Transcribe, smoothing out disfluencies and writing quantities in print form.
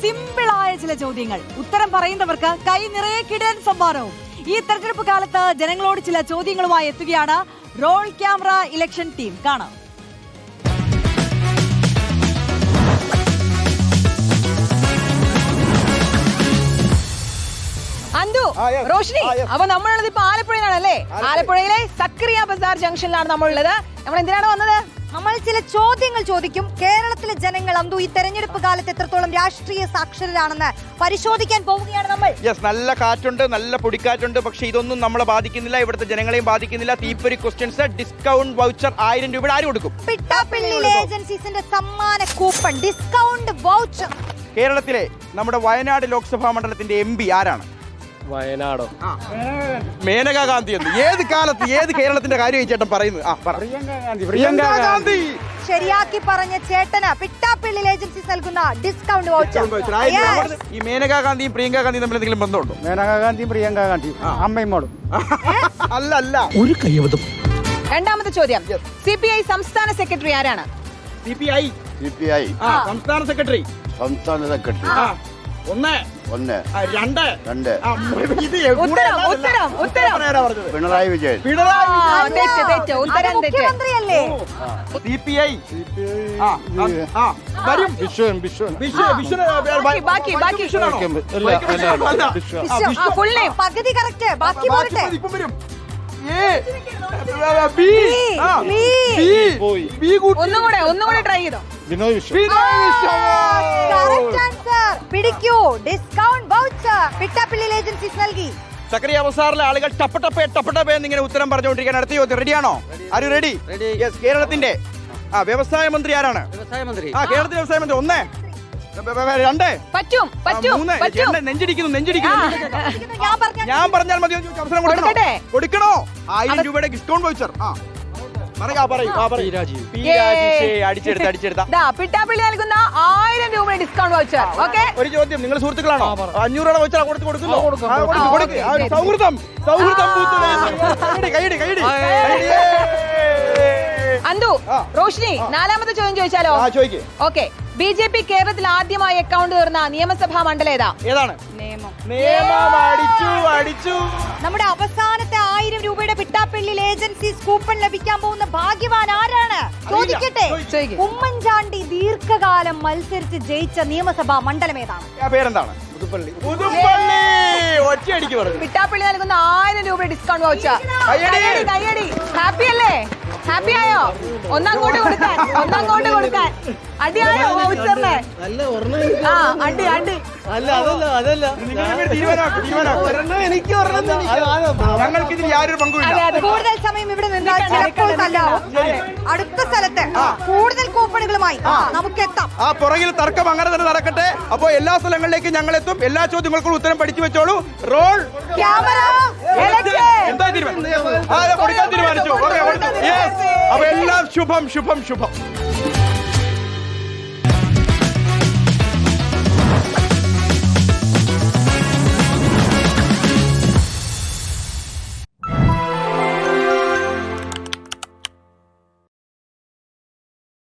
സിമ്പിളായ ചില ചോദ്യങ്ങൾ. ഉത്തരം പറയുന്നവർക്ക് കൈ നിറയെ കിടൻ സമ്മാനവും. ഈ തെരഞ്ഞെടുപ്പ് കാലത്ത് ജനങ്ങളോട് ചില ചോദ്യങ്ങളുമായി എത്തുകയാണ് റോൾ ക്യാമറ ഇലക്ഷൻ ടീം. കാണാം. അന്തു, റോഷിനി, അപ്പൊ നമ്മളുള്ളത് ഇപ്പൊ ആലപ്പുഴയിലാണല്ലേ? ആലപ്പുഴയിലെ സക്രിയ ബസാർ ജംഗ്ഷനിലാണ് നമ്മളുള്ളത്. നമ്മൾ എന്തിനാണ് വന്നത്? നമ്മൾ ചില ചോദ്യങ്ങൾ ചോദിക്കും. കേരളത്തിലെ ജനങ്ങൾ അന്തു ഈ തെരഞ്ഞെടുപ്പ് കാലത്ത് എത്രത്തോളം രാഷ്ട്രീയ സാക്ഷരരാണെന്ന് പരിശോധിക്കാൻ പോവുകയാണ് നമ്മൾ. നല്ല കാറ്റുണ്ട്, നല്ല പൊടിക്കാറ്റുണ്ട്. പക്ഷെ ഇതൊന്നും നമ്മളെ ബാധിക്കുന്നില്ല, ഇവിടുത്തെ ജനങ്ങളെയും ബാധിക്കുന്നില്ല. തീപ്പൊരി ക്വസ്റ്റ്യൻസ്, ഡിസ്കൗണ്ട് വൗച്ചർ 1000 രൂപയുടെ ആര് കൊടുക്കും? പിട്ടാപ്പിള്ളി ഏജൻസീസിന്റെ സമ്മാന കൂപ്പൺ, ഡിസ്കൗണ്ട് വൗച്ചർ. കേരളത്തിലെ നമ്മുടെ വയനാട് ലോക്സഭാ മണ്ഡലത്തിന്റെ MP ആരാണ്? വയനാടോ? മേനകാ ഗാന്ധി എന്ന്. ഏത് കാലത്ത് ഏത് കേരളത്തിന്റെ കാര്യം ചേട്ടൻ പറയുന്നത്? പ്രിയങ്കാ ഗാന്ധി. ശരിയാക്കി പറഞ്ഞ ചേട്ടന് പിട്ടാപ്പിള്ളി ഏജൻസീസ് നൽകുന്ന ഡിസ്കൗണ്ട് വൗച്ചർ. ഈ മേനകാ ഗാന്ധിയും പ്രിയങ്കാ ഗാന്ധിയും തമ്മിൽ എന്തെങ്കിലും ബന്ധമുണ്ടോ? മേനകാ ഗാന്ധിയും പ്രിയങ്കാ ഗാന്ധിയും അമ്മയും മോളും. അല്ല. ഒരു കയ്യബദ്ധം. രണ്ടാമത്തെ ചോദ്യം, CPI സംസ്ഥാന സെക്രട്ടറി ആരാണ്? CPI സംസ്ഥാന സെക്രട്ടറി. ഒന്ന് പിണറായി വിജയൻ. മുഖ്യമന്ത്രിയല്ലേ? CPI വരും. പകുതി കറക്റ്റ്, ബാക്കി പോരട്ടെ. ഒന്നുകൂടെ ട്രൈ ചെയ്തോ. പിടിക്കൂ, ഡിസ്കൗണ്ട് വൗച്ചർ പിട്ടാപ്പിള്ളി ഏജൻസീസ് നൽകി. സക്രിയ ബസാറിലെ ആളുകൾ ടപ്പട്ടപ്പേ എന്നിങ്ങനെ ഉത്തരം പറഞ്ഞുകൊണ്ടിരിക്കുകയാണ്. അടുത്ത ചോദ്യം റെഡിയാണോ? ആര് റെഡി? യെസ്. കേരളത്തിന്റെ വ്യവസായ മന്ത്രി ആരാണ്? കേരളത്തിലെ വ്യവസായ മന്ത്രി. ഒന്ന്, രണ്ട്, മൂന്ന്. നെഞ്ചിടിക്കുന്നു. ഞാൻ പറഞ്ഞാൽ മതി. അവസരം കൊടുക്കണോ? 1000 രൂപയുടെ ഡിസ്കൗണ്ട് വൗച്ചർ. പിട്ടാപ്പിള്ളി നൽകുന്ന 1000 രൂപ ഡിസ്കൗണ്ട് വൗച്ചർ. ഓക്കെ, ഒരു ചോദ്യം, നിങ്ങൾ സുഹൃത്തുക്കളാണോ? 500 രൂപ വൗച്ചർ കൊടുക്കുന്നു. സൗഹൃദം. അന്തു, റോഷിനി, നാലാമത്തെ ചോദ്യം ചോദിച്ചാലോ? ഓക്കെ. BJP കേരളത്തിൽ ആദ്യമായി അക്കൗണ്ട് തീർന്ന നിയമസഭാ മണ്ഡലം ഏതാണ്? അടിച്ചു. നമ്മുടെ അവസാനത്തെ 1000 രൂപയുടെ പിട്ടാപ്പിള്ളി ഏജൻസീസ് കൂപ്പൺ ലഭിക്കാൻ പോകുന്ന ഭാഗ്യവാൻ ആരാണ്? ചോദിക്കട്ടെ. ഉമ്മൻചാണ്ടി ദീർഘകാലം മത്സരിച്ച് ജയിച്ച നിയമസഭാ മണ്ഡലം ഏതാണ്? പേരെന്താണ്? പുതുപ്പള്ളി. പിട്ടാപ്പിള്ളി നൽകുന്ന 1000 രൂപ ഡിസ്കൗണ്ട് വൗച്ചർ. കയ്യടി. ഹാപ്പി അല്ലേ? ഹാപ്പി ആയോ? ഒന്നങ്ങോട്ട് കൊടുക്കാൻ. അടിയായോ വൗച്ചറിന്? അടി. ഞങ്ങൾക്കിതിൽ യാതൊരു പങ്കുമില്ല. കൂടുതൽ സമയം ഇവിടെ നിന്നാൽ ചിലപ്പോൾ തല്ലാവും. അടുത്ത സ്ഥലത്ത് കൂടുതൽ കൂപ്പണുകളുമായി നമുക്ക് എത്താം. ആ പുറകിൽ തർക്കം അങ്ങനെ തന്നെ നടക്കട്ടെ. അപ്പോ എല്ലാ സ്ഥലങ്ങളിലേക്കും ഞങ്ങൾ എത്തും. എല്ലാ ചോദ്യങ്ങൾക്കും ഉത്തരം പഠിച്ചു വെച്ചോളൂ. Roll camera. എന്താ തീരുമാനിച്ചു? അപ്പൊ എല്ലാം ശുഭം.